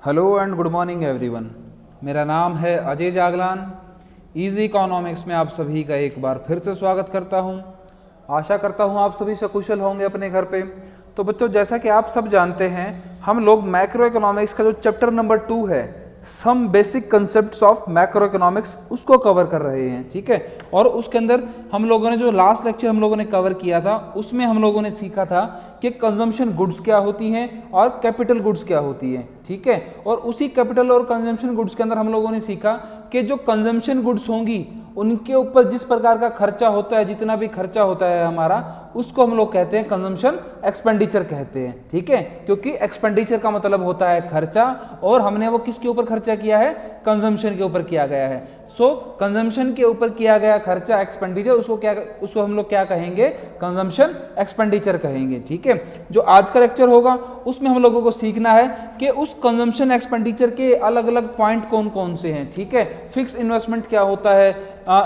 Hello and good morning everyone. मेरा नाम है अजय जागलान। इजी इकोनॉमिक्स में आप सभी का एक बार फिर से स्वागत करता हूं। आशा करता हूं आप सभी सकुशल होंगे अपने घर पे। तो बच्चों, जैसा कि आप सब जानते हैं, हम लोग मैक्रो इकोनॉमिक्स का जो चैप्टर नंबर 2 है, some basic concepts of macroeconomics, उसको कवर कर रहे हैं। ठीक है। और उसके अंदर हम लोगों ने जो लास्ट लेक्चर हम लोगों ने कवर किया था, उसमें हम लोगों ने सीखा था कि कंजम्पशन गुड्स क्या होती हैं और कैपिटल गुड्स क्या होती हैं। ठीक है। और उसी कैपिटल और कंजम्पशन गुड्स के अंदर हम लोगों ने सीखा कि जो कंजम्पशन गुड्स होंगी उनके ऊपर जिस प्रकार का खर्चा होता है, जितना भी खर्चा होता है हमारा, उसको हम लोग कहते हैं कंजम्पशन एक्सपेंडिचर कहते हैं। ठीक है। क्योंकि एक्सपेंडिचर का मतलब होता है खर्चा, और हमने वो किसके ऊपर खर्चा किया है? कंजम्पशन के ऊपर किया गया है। सो कंजम्पशन के ऊपर किया गया खर्चा एक्सपेंडिचर, उसको हम लोग क्या कहेंगे? कंजम्पशन एक्सपेंडिचर कहेंगे। ठीक है। जो आज का लेक्चर होगा उसमें हम लोगों को सीखना है कि उस कंजम्पशन एक्सपेंडिचर के अलग अलग पॉइंट कौन कौन से हैं। ठीक है। फिक्स इन्वेस्टमेंट क्या होता है,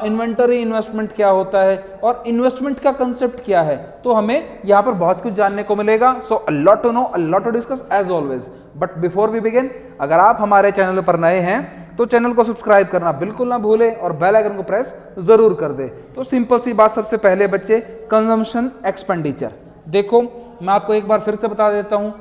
इन्वेंटरी इन्वेस्टमेंट क्या होता है, और इन्वेस्टमेंट का कंसेप्ट क्या है। तो हमें यहाँ पर बहुत कुछ जानने को मिलेगा। So a lot to know, a lot to discuss as always. But before we begin, अगर आप हमारे चैनल पर नए हैं तो चैनल को सब्सक्राइब करना बिल्कुल ना भूलें और बेल आइकन को प्रेस जरूर कर दे। तो सिंपल सी बात, सबसे पहले बच्चे, कंजम्पशन एक्सपेंडिचर। देखो, मैं आपको एक बार फिर से बता देता हूं,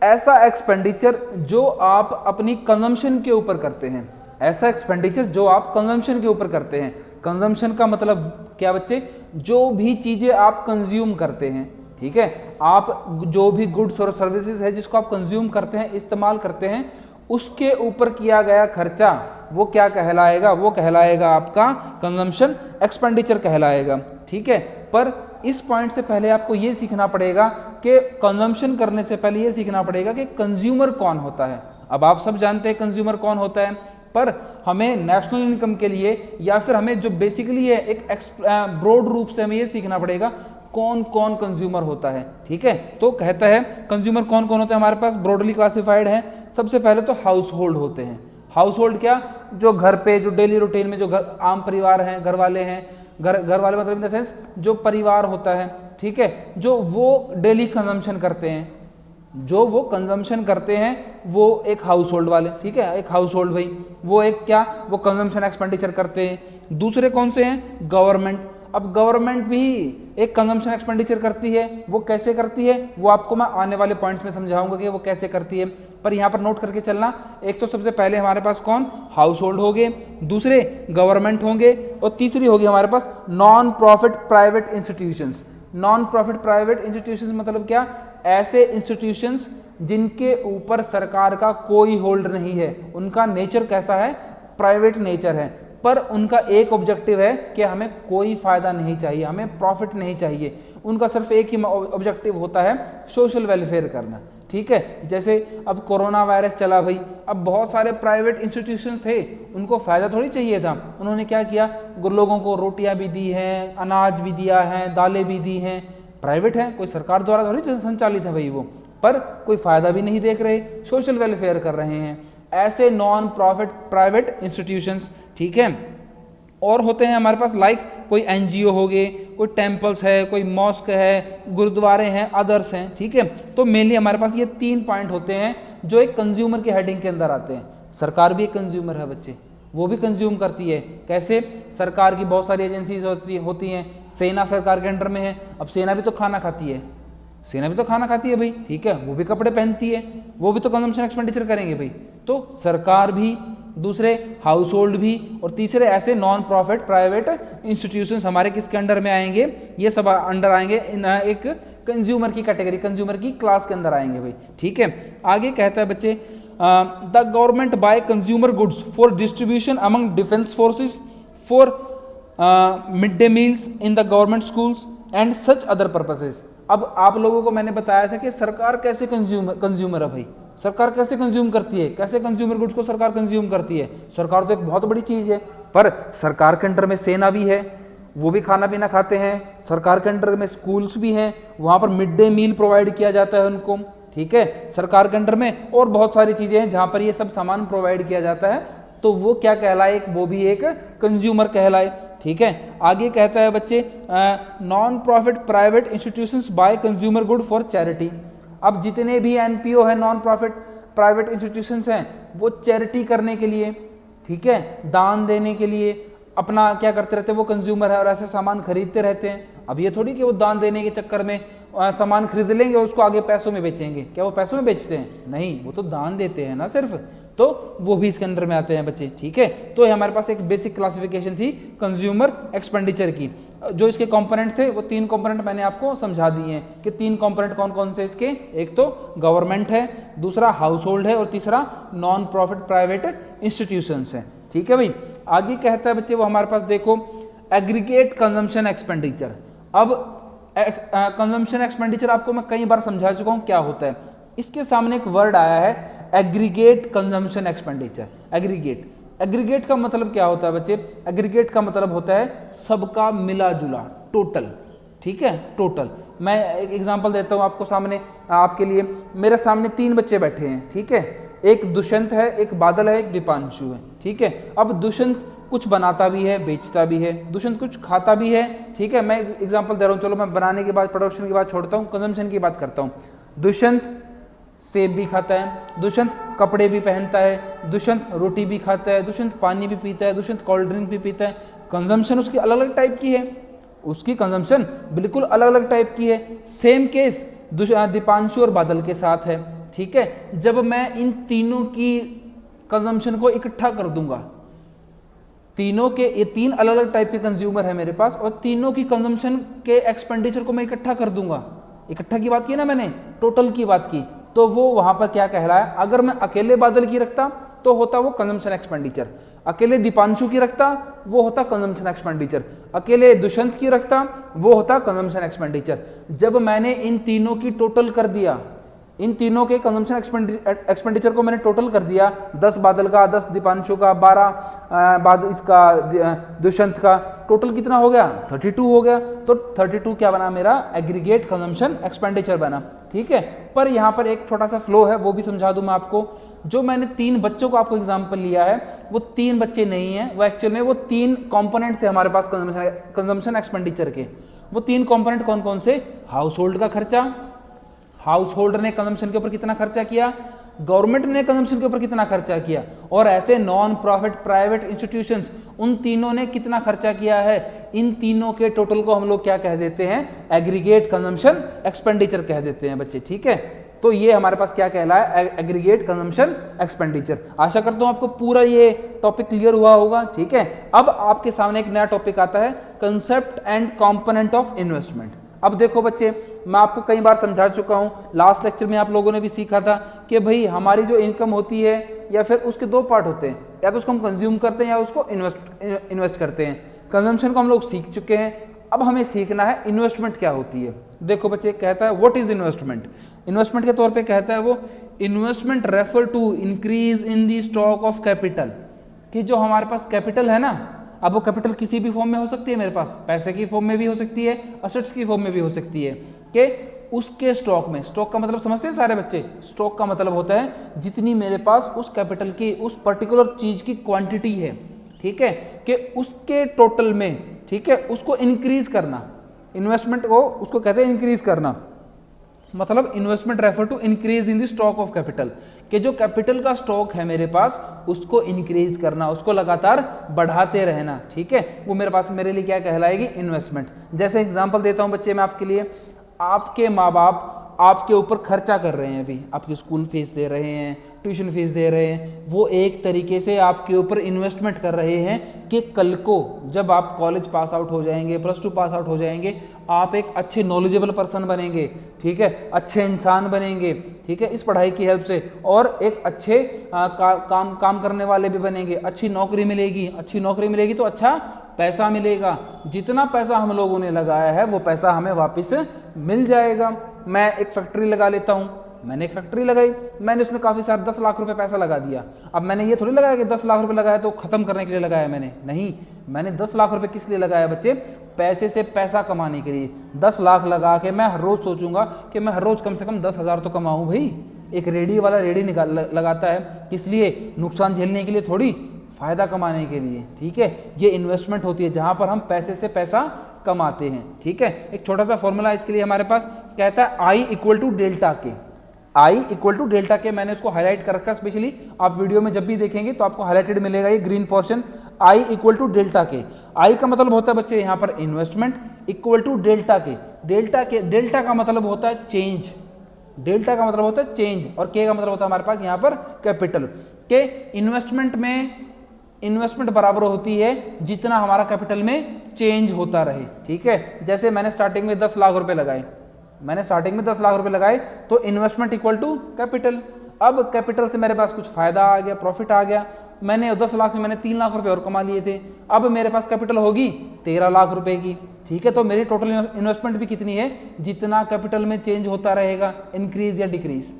ऐसा एक्सपेंडिचर जो आप अपनी कंजम्पशन के ऊपर करते हैं, ऐसा एक्सपेंडिचर जो आप कंजम्पशन के ऊपर करते हैं। कंजम्पशन का मतलब क्या बच्चे? जो भी चीजें आप कंज्यूम करते हैं। ठीक है। आप जो भी गुड्स और सर्विसेज है जिसको आप कंज्यूम करते हैं, इस्तेमाल करते हैं, उसके ऊपर किया गया खर्चा वो क्या कहलाएगा? वो कहलाएगा आपका कंजम्पशन एक्सपेंडिचर कहलाएगा। ठीक है। पर इस पॉइंट से पहले आपको ये सीखना पड़ेगा कि कंजम्पशन करने से पहले ये सीखना पड़ेगा कि कंज्यूमर कौन होता है। अब आप सब जानते हैं कंज्यूमर कौन होता है, पर हमें नेशनल इनकम के लिए, या फिर हमें जो बेसिकली है एक ब्रॉड रूप से हमें ये सीखना पड़ेगा कौन कौन कंज्यूमर होता है। ठीक है। तो कहता है कंज्यूमर कौन कौन होते हैं हमारे पास, ब्रॉडली क्लासिफाइड है। सबसे पहले तो हाउस होल्ड होते हैं। हाउस होल्ड क्या? जो घर पे, जो डेली रूटीन में, जो घर आम परिवार हैं, घर वाले हैं, घर वाले मतलब इन द सेंस जो परिवार होता है। ठीक है। जो वो डेली कंजम्पशन करते हैं, जो वो कंजम्पशन करते हैं, वो एक हाउस होल्ड वाले। ठीक है। एक हाउस होल्ड भाई, वो एक क्या, वो कंजम्पशन एक्सपेंडिचर करते हैं। दूसरे कौन से हैं? गवर्नमेंट। अब गवर्नमेंट भी एक कंजम्पशन एक्सपेंडिचर करती है। वो कैसे करती है वो आपको मैं आने वाले पॉइंट्स में समझाऊंगा कि वो कैसे करती है, पर यहां पर नोट करके चलना। एक तो सबसे पहले हमारे पास कौन? हाउस होल्ड हो गए, दूसरे गवर्नमेंट होंगे, और तीसरी होगी हमारे पास non profit private institutions. Non profit private institutions मतलब क्या? ऐसे इंस्टीट्यूशंस जिनके ऊपर सरकार का कोई होल्ड नहीं है। उनका नेचर कैसा है? प्राइवेट नेचर है, पर उनका एक ऑब्जेक्टिव है कि हमें कोई फायदा नहीं चाहिए, हमें प्रॉफिट नहीं चाहिए। उनका सिर्फ एक ही ऑब्जेक्टिव होता है, सोशल वेलफेयर करना। ठीक है। जैसे अब कोरोना वायरस चला भाई, अब बहुत सारे प्राइवेट इंस्टीट्यूशंस थे, उनको फायदा थोड़ी चाहिए था। उन्होंने क्या किया? लोगों को रोटियां भी दी हैं, अनाज भी दिया है, दालें भी दी हैं। प्राइवेट है, कोई सरकार द्वारा थोड़ी संचालित है भाई वो, पर कोई फायदा भी नहीं देख रहे, सोशल वेलफेयर कर रहे हैं। ऐसे नॉन प्रॉफिट प्राइवेट इंस्टीट्यूशंस। ठीक है। और होते हैं हमारे पास लाइक कोई एनजीओ हो गए, कोई टेम्पल्स है, कोई मॉस्क है, गुरुद्वारे हैं, अदर्स हैं। ठीक है। तो मेनली हमारे पास ये 3 पॉइंट होते हैं जो एक कंज्यूमर की हेडिंग के अंदर आते हैं। सरकार भी एक कंज्यूमर है बच्चे, वो भी कंज्यूम करती है। कैसे? सरकार की बहुत सारी एजेंसीज होती हैं। सेना सरकार के अंडर में है। अब सेना भी तो खाना खाती है, सेना भी तो खाना खाती है भाई। ठीक है। वो भी कपड़े पहनती है, वो भी तो कंजम्पशन एक्सपेंडिचर करेंगे भाई। तो सरकार भी, दूसरे हाउस होल्ड भी, और तीसरे ऐसे नॉन प्रॉफिट प्राइवेट इंस्टीट्यूशंस हमारे किसके अंडर में आएंगे? ये सब अंडर आएंगे इन एक कंज्यूमर की कैटेगरी, कंज्यूमर की क्लास के अंदर आएंगे भाई। ठीक है। आगे कहता है बच्चे, the government by consumer goods for distribution among defence forces, for mid day meals in the government schools and such other purposes. अब आप लोगों को मैंने बताया था कि सरकार कैसे कंज्यूमर है भाई, सरकार कैसे कंज्यूम करती है, कैसे कंज्यूमर गुड्स को सरकार कंज्यूम करती है। सरकार तो एक बहुत बड़ी चीज है, पर सरकार के अंडर में सेना भी है, वो भी खाना पीना खाते हैं। सरकार के अंडर में स्कूल्स भी हैं, वहां पर मिड डे मील प्रोवाइड किया जाता है उनको। ठीक है। सरकार के अंडर में और बहुत सारी चीजें हैं जहां पर ये सब सामान प्रोवाइड किया जाता है, तो वो क्या कहलाए? वो भी एक कंज्यूमर कहलाए। ठीक है। आगे कहता है बच्चे, non profit private institutions by consumer good for charity. अब जितने भी एनपीओ है, नॉन प्रॉफिट प्राइवेट इंस्टीट्यूशंस हैं वो चैरिटी करने के लिए, ठीक है, दान देने के लिए अपना क्या करते रहते हैं, वो कंज्यूमर है और ऐसे सामान खरीदते रहते हैं। अब ये थोड़ी कि वो दान देने के चक्कर में सामान खरीद लेंगे और उसको आगे पैसों में बेचेंगे। क्या वो पैसों में बेचते हैं? नहीं, वो तो दान देते हैं ना सिर्फ, तो वो भी इसके अंदर में आते हैं बच्चे, ठीक है। तो ये हमारे पास एक बेसिक क्लासिफिकेशन थी कंज्यूमर एक्सपेंडिचर की। जो इसके कंपोनेंट थे वो 3 कंपोनेंट मैंने आपको समझा दिए हैं कि 3 कंपोनेंट कौन कौन से इसके, एक तो गवर्नमेंट है, दूसरा हाउस होल्ड है और तीसरा नॉन प्रॉफिट प्राइवेट इंस्टीट्यूशंस है, ठीक है भाई। आगे कहता है बच्चे वो हमारे पास देखो एग्रीगेट कंजम्पशन एक्सपेंडिचर। अब कंजम्पशन एक्सपेंडिचर आपको मैं कई बार समझा चुका हूं क्या होता है। इसके सामने एक वर्ड आया है एग्रीगेट कंजम्पशन एक्सपेंडिचर। एग्रीगेट का मतलब क्या होता है बच्चे? एग्रीगेट का मतलब होता है सबका मिला जुला, टोटल, ठीक है, टोटल। मैं एक एग्जांपल देता हूं आपको सामने, आपके लिए। मेरे सामने 3 बच्चे बैठे हैं, ठीक है, एक दुष्यंत है, एक बादल है, एक दीपांशु है, ठीक है। अब दुष्यंत कुछ बनाता भी है, बेचता भी है, दुष्यंत कुछ खाता भी है, ठीक है। मैं एग्जांपल दे रहा हूँ, चलो मैं बनाने के बाद प्रोडक्शन की बात छोड़ता हूँ, कंजम्पशन की बात करता हूँ। दुष्यंत सेब भी खाता है, दुष्यंत कपड़े भी पहनता है, दुष्यंत रोटी भी खाता है, दुष्यंत पानी भी पीता है, दुष्यंत कोल्ड ड्रिंक भी पीता है। कंजम्पशन उसकी अलग अलग टाइप की है, उसकी कंजम्पशन बिल्कुल अलग अलग टाइप की है। सेम केस दीपांशु और बादल के साथ है, ठीक है। जब मैं इन तीनों की कंजम्पशन को इकट्ठा कर दूंगा, तीनों के, ये 3 अलग अलग टाइप के कंज्यूमर है मेरे पास, और तीनों की कंजम्पशन के एक्सपेंडिचर को मैं इकट्ठा कर दूंगा, इकट्ठा की बात की ना मैंने, टोटल की बात की, तो वो वहां पर क्या कहलाया? अगर मैं अकेले बादल की रखता तो होता वो कंजम्पशन एक्सपेंडिचर, अकेले दीपांशु की रखता वो होता कंजम्पशन एक्सपेंडिचर, अकेले दुष्यंत की रखता वो होता कंजम्पशन एक्सपेंडिचर। जब मैंने इन तीनों की टोटल कर दिया, इन तीनों के कंजम्पशन एक्सपेंडिचर को मैंने टोटल कर दिया, 10 बादल का, 10 दीपांशु का, 12 इसका दुष्यंत का, टोटल कितना हो गया? 32 हो गया। तो 32 क्या बना मेरा? एग्रीगेट कंजम्पशन एक्सपेंडिचर बना, ठीक है। पर यहाँ पर एक छोटा सा फ्लो है, वो भी समझा दूं मैं आपको। जो मैंने 3 बच्चों को आपको एग्जाम्पल लिया है, वो 3 बच्चे नहीं है, वो एक्चुअल में वो 3 कॉम्पोनेंट थे हमारे पास कंजम्पशन एक्सपेंडिचर के। वो 3 कॉम्पोनेंट कौन कौन से? हाउस होल्ड का खर्चा, हाउस होल्डर ने कंजम्पशन के ऊपर कितना खर्चा किया, गवर्नमेंट ने कंजम्पशन के ऊपर कितना खर्चा किया, और ऐसे नॉन प्रॉफिट प्राइवेट इंस्टीट्यूशंस, उन तीनों ने कितना खर्चा किया है। इन तीनों के टोटल को हम लोग क्या कह देते हैं? एग्रीगेट कंजम्पशन एक्सपेंडिचर कह देते हैं बच्चे, ठीक है। तो ये हमारे पास क्या कहलाया? Aggregate consumption expenditure. आशा करता हूं आपको पूरा ये टॉपिक क्लियर हुआ होगा, ठीक है। अब आपके सामने एक नया टॉपिक आता है, concept and component of investment. अब देखो बच्चे, मैं आपको कई बार समझा चुका हूं, लास्ट लेक्चर में आप लोगों ने भी सीखा था कि भाई हमारी जो इनकम होती है, या फिर उसके 2 पार्ट होते हैं, या तो उसको हम कंज्यूम करते हैं या उसको इन्वेस्ट करते हैं। कंजम्पशन को हम लोग सीख चुके हैं, अब हमें सीखना है इन्वेस्टमेंट क्या होती है। देखो बच्चे, कहता है व्हाट इज इन्वेस्टमेंट। इन्वेस्टमेंट के तौर पे कहता है वो, investment refer to increase in the stock of capital, कि जो हमारे पास कैपिटल है ना, अब वो कैपिटल किसी भी फॉर्म में हो सकती है, मेरे पास पैसे की फॉर्म में भी हो सकती है, असेट्स की फॉर्म में भी हो सकती है, कि उसके स्टॉक में, स्टॉक का मतलब समझते हैं सारे बच्चे? स्टॉक का मतलब होता है जितनी मेरे पास उस कैपिटल की, उस पर्टिकुलर चीज की क्वांटिटी है, ठीक है, कि उसके टोटल में, ठीक है, उसको इंक्रीज करना। इन्वेस्टमेंट को उसको कहते हैं इंक्रीज करना, मतलब investment refer to increase in the stock of capital, कि जो कैपिटल का स्टॉक है मेरे पास उसको इंक्रीज करना, उसको लगातार बढ़ाते रहना, ठीक है, वो मेरे पास, मेरे लिए क्या कहलाएगी? इन्वेस्टमेंट। जैसे एग्जांपल देता हूं बच्चे मैं आपके लिए, आपके माँ बाप आपके ऊपर खर्चा कर रहे हैं, अभी आपकी स्कूल फीस दे रहे हैं, ट्यूशन फीस दे रहे हैं, वो एक तरीके से आपके ऊपर इन्वेस्टमेंट कर रहे हैं कि कल को जब आप कॉलेज पास आउट हो जाएंगे, +2 पास आउट हो जाएंगे, आप एक अच्छे नॉलेजेबल पर्सन बनेंगे, ठीक है, अच्छे इंसान बनेंगे, ठीक है, इस पढ़ाई की हेल्प से, और एक अच्छे काम करने वाले भी बनेंगे, अच्छी नौकरी मिलेगी, अच्छी नौकरी मिलेगी तो अच्छा पैसा मिलेगा, जितना पैसा हम लोगों ने लगाया है वो पैसा हमें वापस मिल जाएगा। मैं एक फैक्ट्री लगा लेता हूं, मैंने एक फैक्ट्री लगाई, मैंने उसमें काफी सारा 10 लाख रुपए पैसा लगा दिया। अब मैंने ये थोड़ी लगाया कि 10 लाख रुपए लगाया तो खत्म करने के लिए लगाया, मैंने नहीं, मैंने 10 लाख रुपए किस लिए लगाया बच्चे? पैसे से पैसा कमाने के लिए। 10 लाख लगा के मैं हर रोज सोचूंगा कि मैं हर रोज कम से कम 10,000 तो कमाऊं भाई। एक रेडी वाला रेडी लगाता है किस लिए? नुकसान झेलने के लिए थोड़ी, फायदा कमाने के लिए, ठीक है। ये इन्वेस्टमेंट होती है जहां पर हम पैसे से पैसा कमाते हैं, ठीक है। एक छोटा सा फॉर्मूला इसके लिए हमारे पास कहता है I = delta K. I equal to delta के, मैंने उसको हाईलाइट कर रखा स्पेशली, आप वीडियो में जब भी देखेंगे तो आपको हाईलाइटेड मिलेगा ये green portion, I equal to delta K. I का मतलब होता है बच्चे यहाँ पर investment equal to delta K, delta का मतलब होता है चेंज, डेल्टा का मतलब होता है चेंज, और के का मतलब होता है हमारे पास यहाँ पर कैपिटल के। इन्वेस्टमेंट में इन्वेस्टमेंट बराबर होती है जितना हमारा कैपिटल में चेंज होता रहे, ठीक है। जैसे मैंने स्टार्टिंग में 10 लाख रुपए लगाए, मैंने स्टार्टिंग में 10 लाख रुपए लगाए, तो इन्वेस्टमेंट इक्वल टू कैपिटल। अब कैपिटल से मेरे पास कुछ फायदा आ गया, प्रॉफिट आ गया, मैंने 10 लाख में मैंने 3 लाख रुपए और कमा लिए थे, अब मेरे पास कैपिटल होगी 13 लाख रुपए की, ठीक है। तो मेरी टोटल इन्वेस्टमेंट भी कितनी है, जितना कैपिटल में चेंज होता रहेगा, इंक्रीज या डिक्रीज।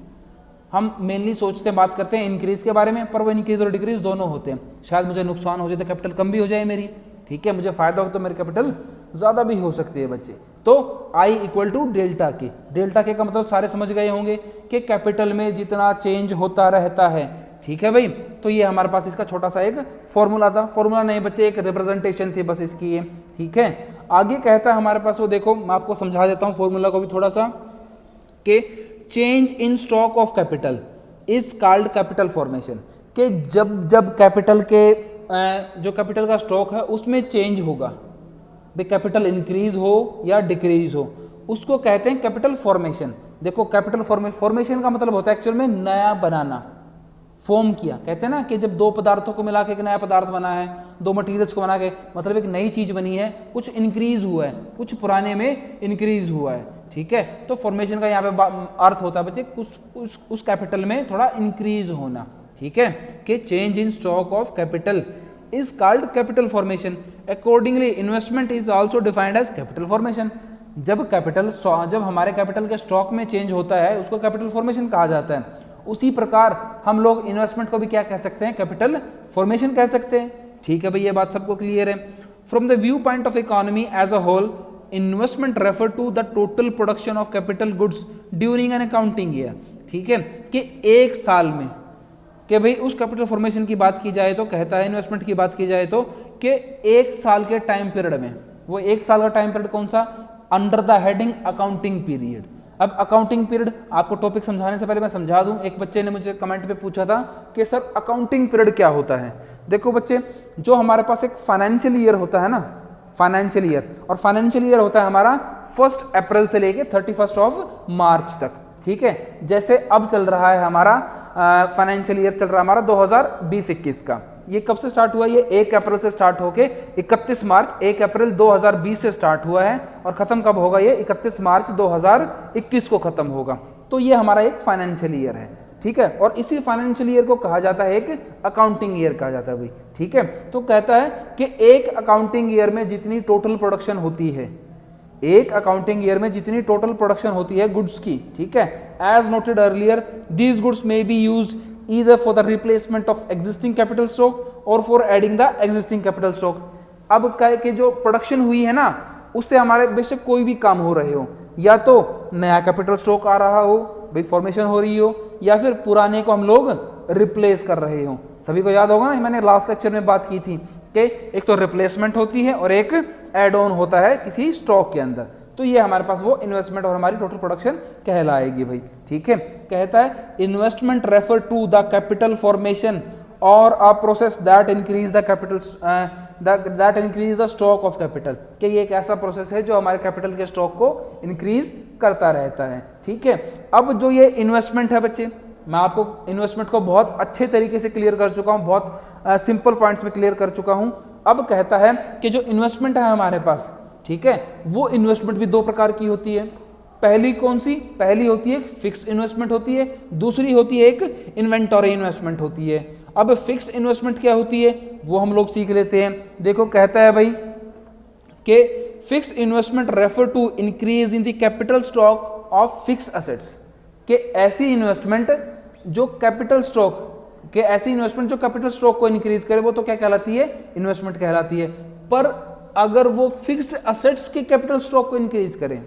हम मेनली सोचते हैं, बात करते हैं इंक्रीज के बारे में, पर वो इंक्रीज और डिक्रीज दोनों होते हैं। शायद मुझे नुकसान हो जाए तो कैपिटल कम भी हो जाए मेरी, ठीक है, मुझे फायदा हो तो मेरी कैपिटल ज्यादा भी हो सकती है बच्चे। तो आई equal to delta K, delta के का मतलब सारे समझ गए होंगे कि कैपिटल में जितना चेंज होता रहता है, ठीक है भाई। तो ये हमारे पास इसका छोटा सा एक फॉर्मूला था, फॉर्मूला नहीं बच्चे, एक रिप्रेजेंटेशन थी बस इसकी ये, ठीक है। आगे कहता है हमारे पास, वो देखो मैं आपको समझा देता हूँ फॉर्मूला को भी थोड़ा सा, कि change in stock of capital is called capital formation, कि जब कैपिटल के जो कैपिटल का स्टॉक है उसमें चेंज होगा, भाई कैपिटल इंक्रीज हो या डिक्रीज हो, उसको कहते हैं कैपिटल फॉर्मेशन। देखो कैपिटल फॉर्मेशन का मतलब होता है एक्चुअल में नया बनाना, फॉर्म किया, कहते हैं ना कि जब दो पदार्थों को मिला के एक नया पदार्थ बना है, दो मटीरियल्स को बना के, मतलब एक नई चीज बनी है, कुछ इंक्रीज हुआ है, कुछ पुराने में इंक्रीज हुआ है, ठीक है। तो फॉर्मेशन का यहाँ पे अर्थ होता है बच्चे उस कैपिटल में थोड़ा इंक्रीज होना, ठीक है, कि change in stock of capital is called capital formation. Accordingly investment is also defined as capital formation. जब हमारे कैपिटल के स्टॉक में चेंज होता है उसको कैपिटल फॉर्मेशन कहा जाता है। उसी प्रकार हम लोग इन्वेस्टमेंट को भी क्या कह सकते हैं, कैपिटल फॉर्मेशन कह सकते हैं, ठीक है भाई, ये बात सबको क्लियर है। From the view point of economy as a whole, investment refer to the total production of capital goods during an accounting year, ठीक है, कि एक साल में, कि भाई उस कैपिटल फॉर्मेशन की बात की जाए तो कहता है, इन्वेस्टमेंट की बात की जाए तो, कि एक साल के टाइम पीरियड में, वो एक साल का टाइम पीरियड कौन सा, under the heading accounting period. अब अकाउंटिंग पीरियड आपको टॉपिक समझाने से पहले मैं समझा दूं, एक बच्चे ने मुझे कमेंट पे पूछा था कि सर अकाउंटिंग पीरियड क्या होता है। देखो बच्चे, जो हमारे पास एक फाइनेंशियल ईयर होता है ना, फाइनेंशियल ईयर, और फाइनेंशियल ईयर होता है हमारा 1 अप्रैल से लेके 31 मार्च तक, ठीक है। जैसे अब चल रहा है हमारा फाइनेंशियल ईयर, चल रहा है हमारा 2020-21 का, ये कब से स्टार्ट हुआ, ये 1 अप्रैल से स्टार्ट होके 31 मार्च, 1 अप्रैल 2020 से स्टार्ट हुआ है, और खत्म कब होगा, ये 31 मार्च 2021 को खत्म होगा। तो ये हमारा एक फाइनेंशियल ईयर है, ठीक है, और इसी फाइनेंशियल ईयर को कहा जाता है एक अकाउंटिंग ईयर कहा जाता है भाई, ठीक है। तो कहता है कि एक अकाउंटिंग ईयर में जितनी टोटल प्रोडक्शन होती है, एक अकाउंटिंग ईयर में जितनी टोटल प्रोडक्शन होती है गुड्स की, ठीक है, as noted earlier, these goods may be used either for the replacement of existing capital stock or for adding the existing capital stock। अब क्या कि जो प्रोडक्शन हुई है ना, उससे हमारे बेशक कोई भी काम हो रहे हो, या तो नया कैपिटल स्टॉक आ रहा हो, भाई फॉर्मेशन हो रही हो, या फिर पुराने को हम लोग रिप्लेस कर रहे हो। सभी को याद होगा ना, मैंने लास्ट लेक्चर में बात की थी कि एक तो रिप्लेसमेंट होती है और एक एड ऑन होता है किसी स्टॉक के अंदर। तो ये हमारे पास वो इन्वेस्टमेंट और हमारी टोटल प्रोडक्शन कहलाएगी भाई, ठीक है। कहता है investment refer to the capital formation और a process that increase the capital that increase the stock of capital, कि ये एक ऐसा प्रोसेस है जो हमारे कैपिटल के स्टॉक को इंक्रीज करता रहता है, ठीक है। अब जो ये इन्वेस्टमेंट है बच्चे, मैं आपको इन्वेस्टमेंट को बहुत अच्छे तरीके से क्लियर कर चुका हूँ, बहुत सिंपल पॉइंट्स में क्लियर कर चुका हूँ। अब कहता है कि जो इन्वेस्टमेंट है हमारे पास, ठीक है, वो इन्वेस्टमेंट भी दो प्रकार की होती है। पहली कौन सी, पहली होती है फिक्स इन्वेस्टमेंट होती है, दूसरी होती है एक इन्वेंटरी इन्वेस्टमेंट होती है। अब फिक्स इन्वेस्टमेंट क्या होती है वो हम लोग सीख लेते हैं। देखो कहता है भाई कि fix investment refer to increase in the capital stock of fix assets, कि ऐसी इन्वेस्टमेंट जो कैपिटल स्टॉक के ऐसी इन्वेस्टमेंट जो कैपिटल स्टॉक को इंक्रीज करे, वो तो क्या कहलाती है, इन्वेस्टमेंट कहलाती है। पर अगर वो फिक्स्ड असेट्स के कैपिटल स्टॉक को इंक्रीज करें,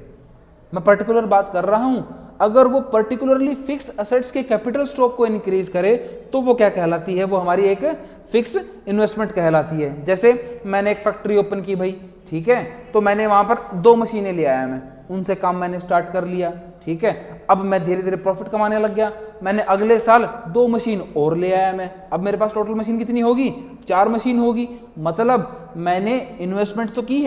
मैं पर्टिकुलर बात कर रहा हूं, अगर वो पर्टिकुलरली फिक्स असेट्स के कैपिटल स्टॉक को इंक्रीज करे तो वो क्या कहलाती है, वो हमारी एक फिक्स इन्वेस्टमेंट कहलाती है। जैसे मैंने एक फैक्ट्री ओपन की भाई, ठीक है, तो मैंने वहां पर 2 मशीनें ले आया, मैं उनसे काम मैंने स्टार्ट कर लिया, ठीक है। अब मैं धीरे धीरे प्रॉफिट कमाने लग गया, मैंने अगले साल 2 मशीन और ले आया मैं। अब मेरे पास टोटल मशीन कितनी होगी, 4 मशीन होगी। मतलब मैंने इन्वेस्टमेंट तो की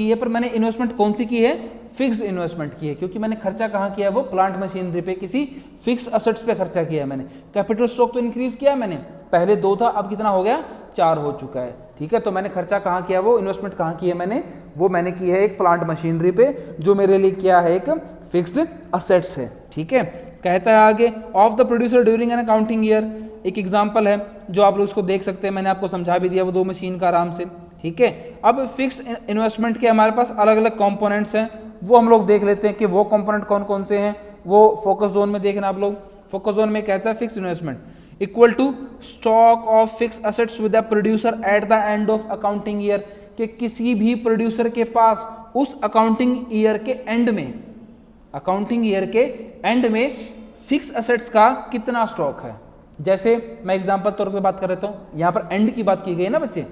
है, पर मैंने इन्वेस्टमेंट कौन सी की है, फिक्स इन्वेस्टमेंट की है, क्योंकि मैंने खर्चा कहाँ किया है, वो प्लांट मशीनरी पे, किसी फिक्स असेट्स पे खर्चा किया है मैंने। कैपिटल स्टॉक तो इंक्रीज किया मैंने, पहले 2 था, अब कितना हो गया, 4 हो चुका है, ठीक है। तो मैंने खर्चा कहाँ किया, वो इन्वेस्टमेंट कहाँ की है मैंने, वो मैंने की है एक प्लांट मशीनरी पे, जो मेरे लिए क्या है, एक फिक्स्ड असेट्स है, ठीक है। कहता है आगे, of the producer during an accounting year, एक एग्जांपल है जो आप लोग उसको देख सकते हैं, मैंने आपको समझा भी दिया वो 2 मशीन का आराम से, ठीक है। अब फिक्स इन्वेस्टमेंट के हमारे पास अलग अलग कंपोनेंट्स हैं, वो हम लोग देख लेते हैं कि वो कंपोनेंट कौन कौन से हैं। वो फोकस जोन में देखना आप लोग, फोकस जोन में कहता है fix investment equal to stock of fix assets with the producer at the end of accounting year, कि किसी भी प्रोड्यूसर के पास उस अकाउंटिंग ईयर के एंड में फिक्स एसेट्स का कितना स्टॉक है। जैसे मैं एग्जांपल तौर पे बात कर रहा हूँ, यहाँ पर एंड की बात की गई है ना बच्चे,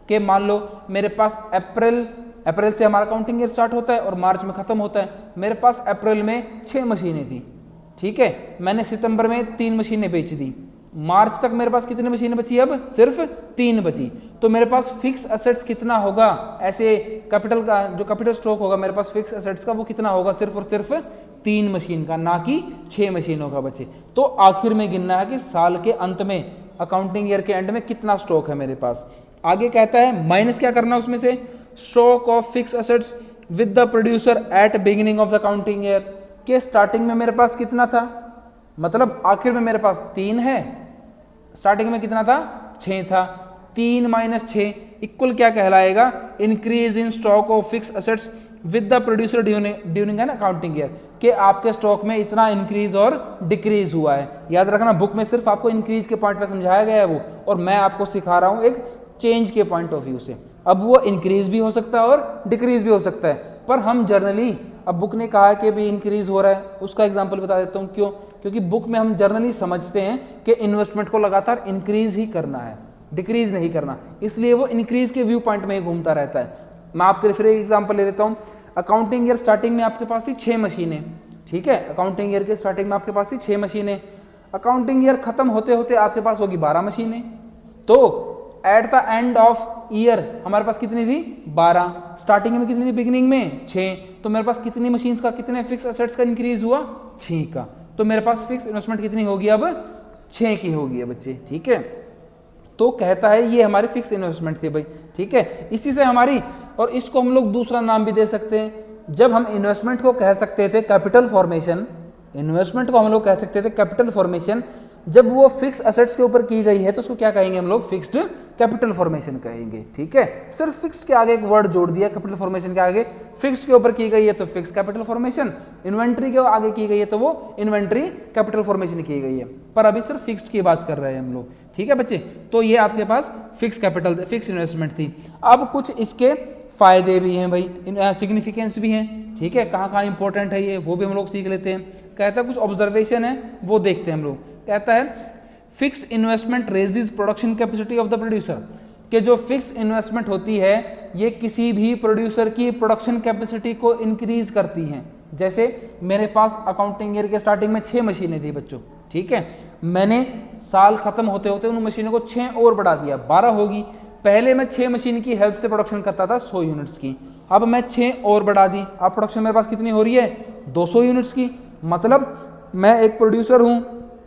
कि मान लो मेरे पास अप्रैल से हमारा अकाउंटिंग ईयर स्टार्ट होता है और मार्च में खत्म होता है। मेरे पास अप्रैल में 6 मशीनें थी, ठीक है, मैंने सितंबर में 3 मशीनें बेच दी, मार्च तक मेरे पास कितनी मशीनें बची, अब सिर्फ 3 बची। तो मेरे पास फिक्स एसेट्स कितना होगा, ऐसे कैपिटल का जो कैपिटल स्टॉक होगा मेरे पास फिक्स एसेट्स का, वो कितना होगा, सिर्फ और सिर्फ 3 मशीन का, ना कि 6 मशीनों का बचे। तो आखिर में गिनना है कि साल के अंत में, अकाउंटिंग ईयर के एंड में कितना स्टॉक है मेरे पास। आगे कहता है माइनस क्या करना उसमें से, stock of fix assets with the producer at beginning of the accounting year, के स्टार्टिंग में मेरे पास कितना था, मतलब आखिर में मेरे पास 3 है, स्टार्टिंग में कितना था, 6 था, 3 माइनस 6 इक्वल क्या कहलाएगा, increase in stock of fix assets with the producer during an accounting year, कि आपके स्टॉक में इतना इंक्रीज और डिक्रीज हुआ है। याद रखना बुक में सिर्फ आपको इंक्रीज के पॉइंट पे समझाया गया है वो, और मैं आपको सिखा रहा हूँ एक चेंज के पॉइंट ऑफ व्यू से। अब वो इंक्रीज भी हो सकता है और डिक्रीज भी हो सकता है, पर हम जनरली, अब बुक ने कहा कि भी इंक्रीज हो रहा है, उसका एग्जांपल बता देता हूँ क्यों, क्योंकि बुक में हम जनरली समझते हैं कि इन्वेस्टमेंट को लगातार इंक्रीज ही करना है, डिक्रीज नहीं करना, इसलिए वो इंक्रीज के व्यू पॉइंट में ही घूमता रहता है। मैं आपके लिए फिर एक एग्जांपल ले लेता हूँ। अकाउंटिंग ईयर स्टार्टिंग में आपके पास थी 6 मशीनें, ठीक है, अकाउंटिंग ईयर के स्टार्टिंग में आपके पास थी 6 मशीनें, अकाउंटिंग ईयर खत्म होते होते आपके पास होगी 12 मशीनें, तो eight the end of year हमारे पास कितनी थी, 12, स्टार्टिंग में कितनी थी, बिगिनिंग में 6, तो मेरे पास कितनी मशीन्स का, कितने फिक्स एसेट्स का इंक्रीज हुआ, 6 का, तो मेरे पास फिक्स इन्वेस्टमेंट कितनी होगी, अब 6 की होगी है बच्चे, ठीक है। तो कहता है ये हमारी फिक्स इन्वेस्टमेंट थी भाई, ठीक है। इसी से हमारी, और इसको हम लोग दूसरा नाम भी दे सकते हैं, जब हम इन्वेस्टमेंट को कह सकते थे कैपिटल फॉर्मेशन, इन्वेस्टमेंट को हम लोग कह सकते थे कैपिटल फॉर्मेशन, जब वो फिक्स एसेट्स के ऊपर की गई है तो उसको क्या कहेंगे हम लोग, फिक्स्ड कैपिटल फॉर्मेशन कहेंगे, ठीक है। सिर्फ फिक्स्ड के आगे एक वर्ड जोड़ दिया, कैपिटल फॉर्मेशन के आगे, फिक्स्ड के ऊपर की गई है तो फिक्स कैपिटल फॉर्मेशन, इन्वेंट्री के आगे की गई है तो वो इन्वेंट्री कैपिटल फॉर्मेशन की गई है, पर अभी सिर्फ फिक्स्ड की बात कर रहे हैं हम लोग, ठीक है बच्चे। तो ये आपके पास फिक्स कैपिटल, फिक्स इन्वेस्टमेंट थी। अब कुछ इसके फायदे भी हैं भाई, सिग्निफिकेंस भी हैं, ठीक है, कहाँ कहाँ इंपॉर्टेंट है ये, वो भी हम लोग सीख लेते हैं। कहता है कुछ ऑब्जर्वेशन है वो देखते हैं हम लोग। कहता है fix investment raises production capacity of the producer, कि जो फिक्स इन्वेस्टमेंट होती है ये किसी भी प्रोड्यूसर की प्रोडक्शन कैपेसिटी को इंक्रीज करती हैं। जैसे मेरे पास अकाउंटिंग ईयर के स्टार्टिंग में 6 मशीनें थी बच्चों, ठीक है, मैंने साल खत्म होते होते उन मशीनों को 6 और बढ़ा दिया, 12 होगी। पहले मैं 6 मशीन की हेल्प से प्रोडक्शन करता था 100 यूनिट्स की, अब मैं 6 और बढ़ा दी, अब प्रोडक्शन मेरे पास कितनी हो रही है, 200 यूनिट्स की। मतलब मैं एक प्रोड्यूसर हूं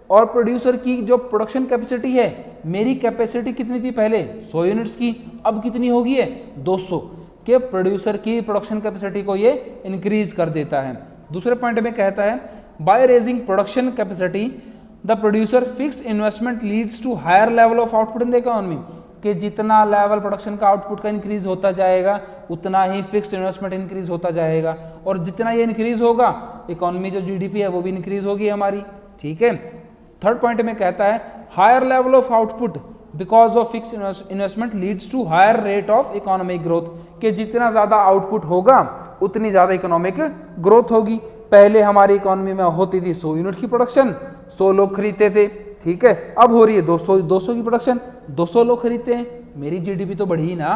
और प्रोड्यूसर की जो प्रोडक्शन कैपेसिटी है, मेरी कैपेसिटी कितनी थी पहले, 100 यूनिट्स की, अब कितनी हो गई है, 200, के प्रोड्यूसर की प्रोडक्शन कैपेसिटी को ये इंक्रीज कर देता है। दूसरे पॉइंट में कहता है by raising production capacity the producer fix investment leads to higher level of output in the economy, कि जितना लेवल प्रोडक्शन का आउटपुट का इंक्रीज होता जाएगा उतना ही फिक्स्ड इन्वेस्टमेंट इंक्रीज होता जाएगा, और जितना ये इंक्रीज होगा इकोनॉमी जो जीडीपी है वो भी इंक्रीज होगी हमारी, ठीक है। थर्ड पॉइंट में कहता है higher level of output because of fix investment leads to higher rate of economic growth, कि जितना ज्यादा आउटपुट होगा उतनी ज्यादा इकोनॉमिक ग्रोथ होगी। पहले हमारी इकोनॉमी में होती थी 100 यूनिट की प्रोडक्शन, 100 लोग खरीदते थे, ठीक है, अब हो रही है 200 की प्रोडक्शन, 200 लोग खरीदते हैं, मेरी जीडीपी तो बढ़ी ना,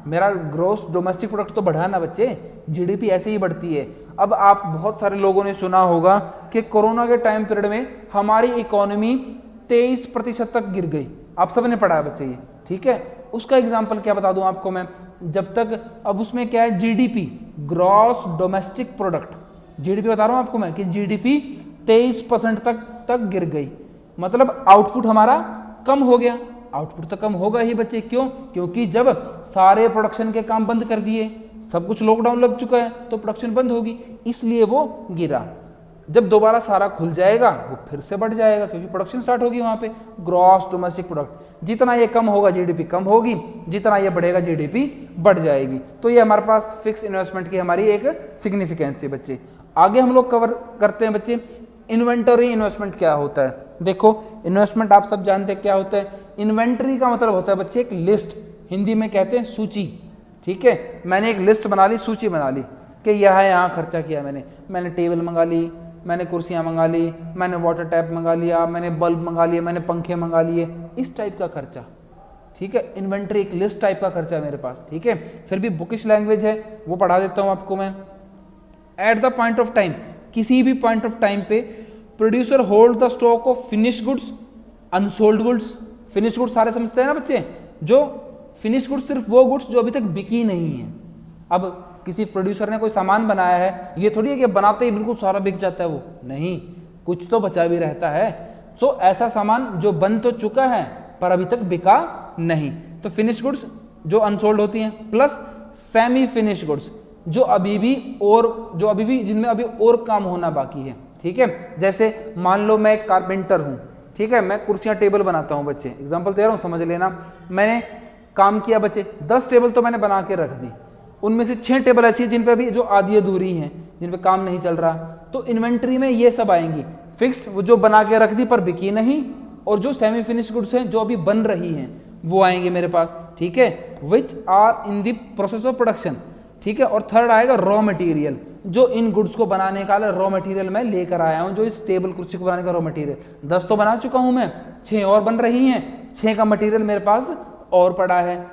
मेरा ग्रोस डोमेस्टिक प्रोडक्ट तो बढ़ा ना बच्चे, जीडीपी ऐसे ही बढ़ती है। अब आप बहुत सारे लोगों ने सुना होगा कि कोरोना के टाइम पीरियड में हमारी इकोनॉमी 23% तक गिर गई, आप सबने पढ़ा है बच्चे ये, ठीक है। उसका एग्जाम्पल क्या बता दूं आपको मैं, जब तक अब उसमें क्या है, GDP gross domestic product, GDP बता रहा हूं आपको मैं कि जीडीपी 23% तक गिर गई, मतलब आउटपुट हमारा कम हो गया। आउटपुट तो कम होगा ही बच्चे, क्यों? क्योंकि जब सारे प्रोडक्शन के काम बंद कर दिए, सब कुछ लॉकडाउन लग चुका है, तो प्रोडक्शन बंद होगी, इसलिए वो गिरा। जब दोबारा सारा खुल जाएगा वो फिर से बढ़ जाएगा, क्योंकि प्रोडक्शन स्टार्ट होगी वहां पे। ग्रॉस डोमेस्टिक प्रोडक्ट, जितना ये कम होगा जीडीपी कम होगी, जितना ये बढ़ेगा जीडीपी बढ़ जाएगी। तो ये हमारे पास फिक्स इन्वेस्टमेंट की हमारी एक सिग्निफिकेंस थी बच्चे। आगे हम लोग कवर करते हैं बच्चे इन्वेंटरी इन्वेस्टमेंट क्या होता है। देखो इन्वेस्टमेंट आप सब जानते हैं क्या होता है। इन्वेंटरी का मतलब होता है बच्चे एक लिस्ट, हिंदी में कहते हैं सूची, ठीक है। मैंने एक लिस्ट बना ली, सूची बना ली कि यहाँ खर्चा किया मैंने टेबल मंगा ली, मैंने कुर्सियाँ मंगा ली, मैंने वाटर टैप मंगा लिया, मैंने बल्ब मंगा लिए, मैंने पंखे मंगा लिए, इस टाइप का खर्चा, ठीक है। इन्वेंटरी एक लिस्ट टाइप का खर्चा है मेरे पास, ठीक है। फिर भी बुकिश लैंग्वेज है, वो पढ़ा देता हूँ आपको मैं। At the point of time, किसी भी पॉइंट ऑफ टाइम पे producer hold the stock of finish goods, unsold goods. Finish goods सारे समझते हैं ना बच्चे, जो फिनिश गुड्स सिर्फ वो गुड्स जो अभी तक बिकी नहीं है। अब किसी प्रोड्यूसर ने कोई सामान बनाया है, ये थोड़ी है कि बनाते ही बिल्कुल सारा बिक जाता है, वो नहीं, कुछ तो बचा भी रहता है। तो ऐसा सामान जो बन तो चुका है पर अभी तक बिका नहीं, तो फिनिश गुड्स जो अनसोल्ड होती हैं, प्लस सेमी फिनिश गुड्स जो अभी भी जिनमें अभी और काम होना बाकी है, ठीक है। जैसे मान लो मैं एक कारपेंटर हूं, ठीक है, मैं कुर्सियां टेबल बनाता हूं बच्चे, एग्जांपल दे रहा हूं समझ लेना। मैंने काम किया बच्चे, 10 टेबल तो मैंने बना के रख दी, उनमें से 6 टेबल ऐसी है जिन पे अभी जो आधी अधूरी हैं, जिन पे काम नहीं चल रहा, तो इन्वेंट्री में ये सब आएंगी। फिक्स्ड वो जो बना के रख दी पर बिकी नहीं, और जो सेमी फिनिश गुड्स हैं जो अभी बन रही हैं वो आएंगे मेरे पास, ठीक है, which are in the process of production, ठीक है। और थर्ड आएगा रॉ मटेरियल, जो इन गुड्स को बनाने का रॉ मटेरियल मैं लेकर आया हूं, जो इस टेबल कुर्सी को बनाने का रॉ मटेरियल। 10 तो बना चुका हूं मैं, 6 और बन रही हैं, 6 का मटेरियल मेरे पास और पड़ा है,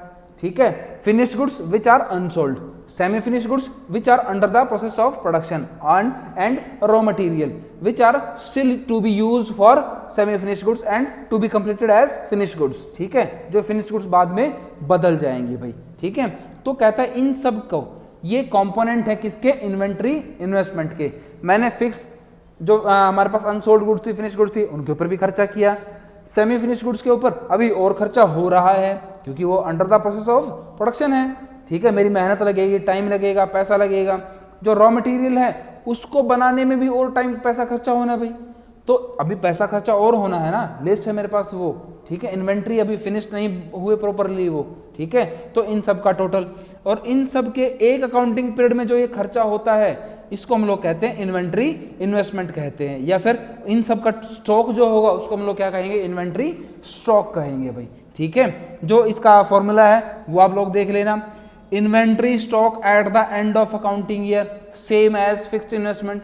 ठीक है। Finish goods which are unsold, semi finish goods which are under the process of production, and raw material which are still to be used for semi finish goods and to be completed as finish goods, ठीक है, जो finish goods बाद में बदल जाएंगे भाई, ठीक है। तो कहता है इन सब को, ये कंपोनेंट है किसके, इन्वेंट्री इन्वेस्टमेंट के। मैंने फिक्स जो हमारे पास अनसोल्ड गुड्स थी, फिनिश गुड्स थी, उनके ऊपर भी खर्चा किया। सेमी फिनिश गुड्स के ऊपर अभी और खर्चा हो रहा है, क्योंकि वो under the process of production है, ठीक है। मेरी मेहनत लगेगी, टाइम लगेगा, पैसा लगेगा। जो रॉ मटेरियल है उसको बनाने में भी और टाइम पैसा खर्चा होना भाई, तो अभी पैसा खर्चा और होना है ना, लिस्ट है मेरे पास वो, ठीक है। इन्वेंट्री अभी फिनिश नहीं हुए प्रॉपरली वो, ठीक है। तो इन सब का टोटल, और इन सब के एक अकाउंटिंग पीरियड में जो ये खर्चा होता है, इसको हम लोग कहते हैं इन्वेंट्री इन्वेस्टमेंट कहते हैं, या फिर इन सब का स्टॉक जो होगा उसको हम लोग क्या कहेंगे, इन्वेंट्री स्टॉक कहेंगे भाई, ठीक है। जो इसका फॉर्मूला है वो आप लोग देख लेना, inventory stock at the end of accounting year same as fixed investment,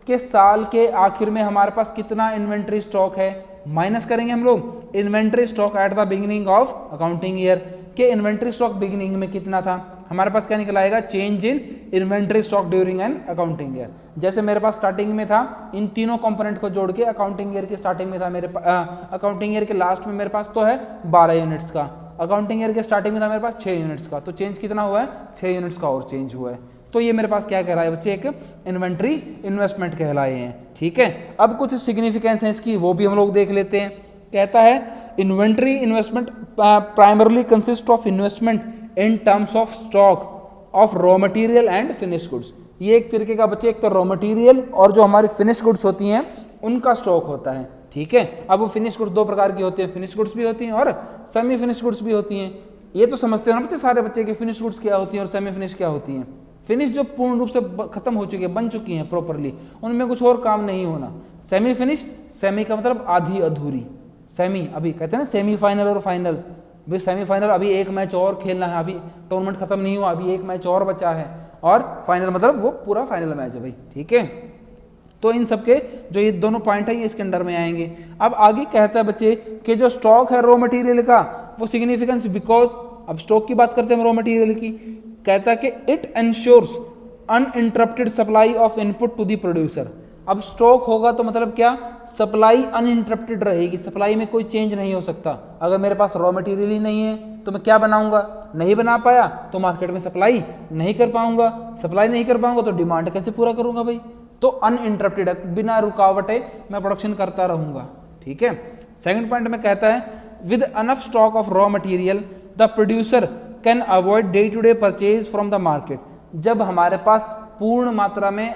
के साल के आखिर में हमारे पास कितना इन्वेंट्री स्टॉक है, माइनस करेंगे हम लोग inventory stock at the beginning of accounting year, के इन्वेंट्री स्टॉक बिगिनिंग में कितना था, हमारे पास क्या निकल आएगा, change in inventory stock during an accounting year. जैसे मेरे पास स्टार्टिंग में था, इन तीनों कंपोनेंट को जोड़ के अकाउंटिंग ईयर की स्टार्टिंग में था मेरे अकाउंटिंग ईयर के लास्ट में मेरे पास तो है 12 यूनिट्स का, अकाउंटिंग ईयर के स्टार्टिंग में था मेरे पास 6 यूनिट्स का, तो चेंज कितना हुआ है, 6 यूनिट्स का और चेंज हुआ है। तो ये मेरे पास क्या कह रहा है बच्चे, एक इन्वेंट्री इन्वेस्टमेंट कहलाए हैं, ठीक है। अब कुछ सिग्निफिकेंस है इसकी, वो भी हम लोग देख लेते हैं। कहता है inventory investment primarily consist of investment in terms of stock of raw material and finish goods. ये एक तरीके का बच्चे, एक तो रॉ मटेरियल और जो हमारी फिनिश गुड्स होती हैं उनका स्टॉक होता है, ठीक है। अब वो फिनिश गुड्स 2 प्रकार की होती हैं, फिनिश गुड्स भी होती हैं और सेमी फिनिश गुड्स भी होती हैं। ये तो समझते हो ना बच्चे सारे बच्चे कि फिनिश गुड्स क्या होती हैं और सेमी फिनिश क्या होती हैं। फिनिश जो पूर्ण रूप से खत्म हो चुकी है, बन चुकी हैं प्रॉपरली, उनमें कुछ और काम नहीं होना। सेमी फिनिश, सेमी का मतलब आधी अधूरी, सेमी अभी कहते हैं ना सेमीफाइनल और फाइनल, भाई सेमीफाइनल अभी एक मैच और खेलना है, अभी टूर्नामेंट खत्म नहीं हुआ, अभी एक मैच और बचा है, और फाइनल मतलब वो पूरा फाइनल मैच है भाई, ठीक है। तो इन सब के जो ये दोनों पॉइंट है ये इसके अंडर में आएंगे। अब आगे कहता है बच्चे कि जो स्टॉक है रॉ मटेरियल का, वो सिग्निफिकेंस बिकॉज अब स्टॉक की बात करते हैं रॉ मटेरियल की, कहता है कि it ensures uninterrupted supply of input to the producer. अब स्टॉक होगा तो मतलब क्या, सप्लाई अनइंटरप्टेड रहेगी, सप्लाई में कोई चेंज नहीं हो सकता। अगर मेरे पास रॉ मटेरियल ही नहीं है तो मैं क्या बनाऊंगा, नहीं बना पाया तो मार्केट में सप्लाई नहीं कर पाऊंगा, सप्लाई नहीं कर पाऊंगा तो डिमांड कैसे पूरा करूंगा भाई। तो अनइंटरप्टेड, बिना रुकावटें मैं प्रोडक्शन करता रहूंगा। ठीक है। सेकंड पॉइंट में कहता है with enough stock of raw material the producer can avoid day to day purchase from the market. जब हमारे पास पूर्ण मात्रा में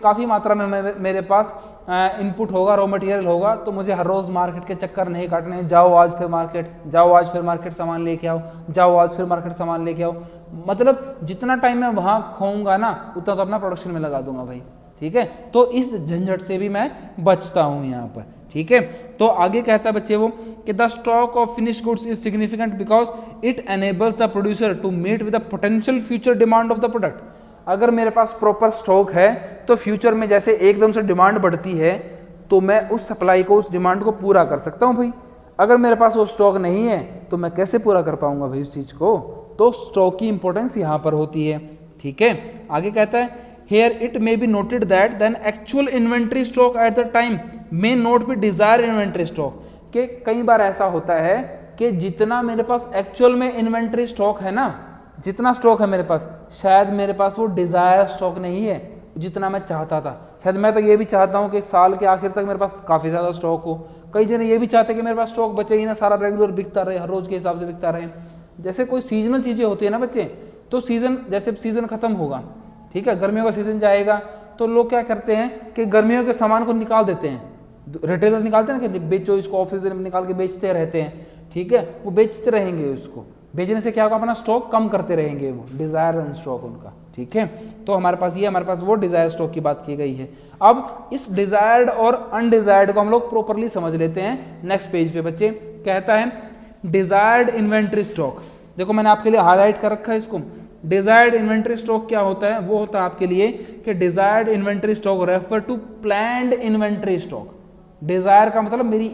काफ़ी मात्रा में मेरे पास इनपुट होगा, रॉ मटेरियल होगा, तो मुझे हर रोज़ मार्केट के चक्कर नहीं काटने, जाओ आज फिर मार्केट, जाओ आज फिर मार्केट सामान लेके आओ, जाओ आज फिर मार्केट सामान लेके आओ। मतलब जितना टाइम मैं वहाँ खोऊंगा ना उतना तो अपना प्रोडक्शन में लगा दूंगा भाई। ठीक है। तो इस झंझट से भी मैं बचता हूँ यहाँ पर। ठीक है। तो आगे कहता है बच्चे वो कि the stock of finish goods is significant because it enables the producer to meet with the potential future demand of the product. अगर मेरे पास प्रॉपर स्टॉक है तो फ्यूचर में जैसे एकदम से डिमांड बढ़ती है तो मैं उस सप्लाई को, उस डिमांड को पूरा कर सकता हूँ भाई। अगर मेरे पास वो स्टॉक नहीं है तो मैं कैसे पूरा कर पाऊंगा भाई उस चीज़ को। तो स्टॉक की इंपॉर्टेंस यहाँ पर होती है। ठीक है। आगे कहता है Here it may be noted that then actual inventory stock at the time may not be desired inventory stock। कि कई बार ऐसा होता है कि जितना मेरे पास एक्चुअल में इन्वेंट्री स्टॉक है ना, जितना स्टॉक है मेरे पास, शायद मेरे पास वो डिजायर स्टॉक नहीं है जितना मैं चाहता था। शायद मैं तो ये भी चाहता हूँ कि साल के आखिर तक मेरे पास काफ़ी ज़्यादा स्टॉक हो। कई जने ये भी चाहते हैं कि मेरे पास स्टॉक बचे ही ना, सारा रेगुलर बिकता रहे, हर रोज़ के हिसाब से बिकता रहे। जैसे कोई सीजनल चीज़ें होती है ना बच्चे, तो सीज़न जैसे सीज़न खत्म होगा, ठीक है, गर्मियों का सीजन जाएगा तो लोग क्या करते हैं कि गर्मियों के सामान को निकाल देते हैं। रिटेलर निकालते हैं ना कि बेचो इसको, ऑफिस में निकाल के बेचते रहते हैं। ठीक है। वो बेचते रहेंगे, उसको बेचने से क्या होगा, अपना स्टॉक कम करते रहेंगे, वो डिजायर स्टॉक उनका। ठीक है। तो हमारे पास वो डिजायर स्टॉक की बात की गई है। अब इस डिजायर्ड और अनडिजायर्ड को हम लोग प्रॉपरली समझ लेते हैं। नेक्स्ट पेज पे बच्चे कहता है डिजायर्ड इन्वेंट्री स्टॉक। देखो मैंने आपके लिए हाईलाइट कर रखा है इसको। डिजायर्ड इन्वेंट्री स्टॉक क्या होता है, वो होता है आपके लिए कि desired inventory stock refer to planned inventory stock. Desire का मतलब मेरी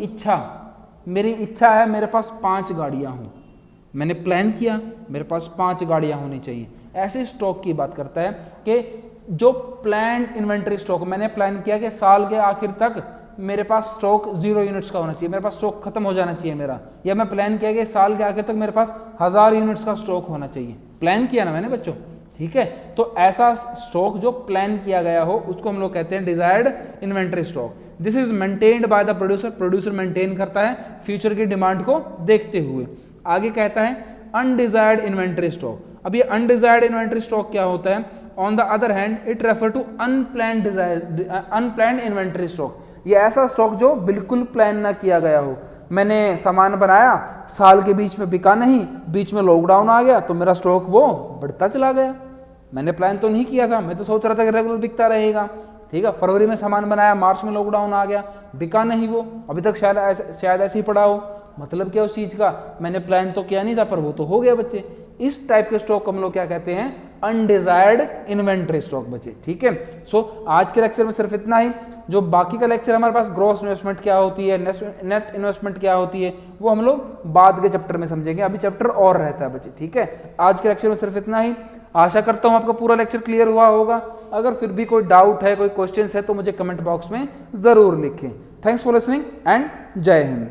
इच्छा है मेरे पास 5 गाड़ियां हों, मैंने प्लान किया मेरे पास 5 गाड़ियां होनी चाहिए। ऐसे स्टॉक की बात करता है कि जो प्लान्ड इन्वेंट्री स्टॉक, मैंने प्लान किया कि साल के आखिर तक मेरे पास स्टॉक 0 यूनिट्स का होना चाहिए, मेरे पास स्टॉक खत्म हो जाना चाहिए मेरा, या मैं प्लान किया कि साल के आखिर तक मेरे पास 1000 यूनिट्स का स्टॉक होना चाहिए। प्लान किया ना मैंने बच्चों। ठीक है। तो ऐसा स्टॉक जो प्लान किया गया हो उसको हम लोग कहते हैं desired inventory stock. This is maintained by the producer. Producer maintain करता है फ्यूचर की डिमांड को देखते हुए। आगे कहता है अनडिजायर्ड इन्वेंट्री स्टॉक। अब ये अनडिजायर्ड इन्वेंट्री स्टॉक क्या होता है, on the other hand it refer to unplanned inventory stock. ये ऐसा स्टॉक जो बिल्कुल प्लान ना किया गया हो। मैंने सामान बनाया, साल के बीच में बिका नहीं, बीच में लॉकडाउन आ गया तो मेरा स्टॉक वो बढ़ता चला गया। मैंने प्लान तो नहीं किया था, मैं तो सोच रहा था कि रेगुलर बिकता रहेगा। ठीक है। फरवरी में सामान बनाया, मार्च में लॉकडाउन आ गया, बिका नहीं, वो अभी तक शायद ऐसे ही पड़ा हो। मतलब क्या उस चीज़ का, मैंने प्लान तो किया नहीं था पर वो तो हो गया बच्चे। इस टाइप के स्टॉक हम लोग क्या कहते हैं, अनडिजायर्ड इन्वेंट्री स्टॉक बचे। ठीक है। सो आज के लेक्चर में सिर्फ इतना ही। जो बाकी का लेक्चर हमारे पास ग्रॉस इन्वेस्टमेंट क्या होती है, नेट इन्वेस्टमेंट क्या होती है, वो हम लोग बाद के चैप्टर में समझेंगे। अभी चैप्टर और रहता है बच्चे। ठीक है। आज के लेक्चर में सिर्फ इतना ही। आशा करता हूँ आपका पूरा लेक्चर क्लियर हुआ होगा। अगर फिर भी कोई डाउट है, कोई क्वेश्चन है तो मुझे कमेंट बॉक्स में जरूर लिखें। थैंक्स फॉर लिसनिंग एंड जय हिंद।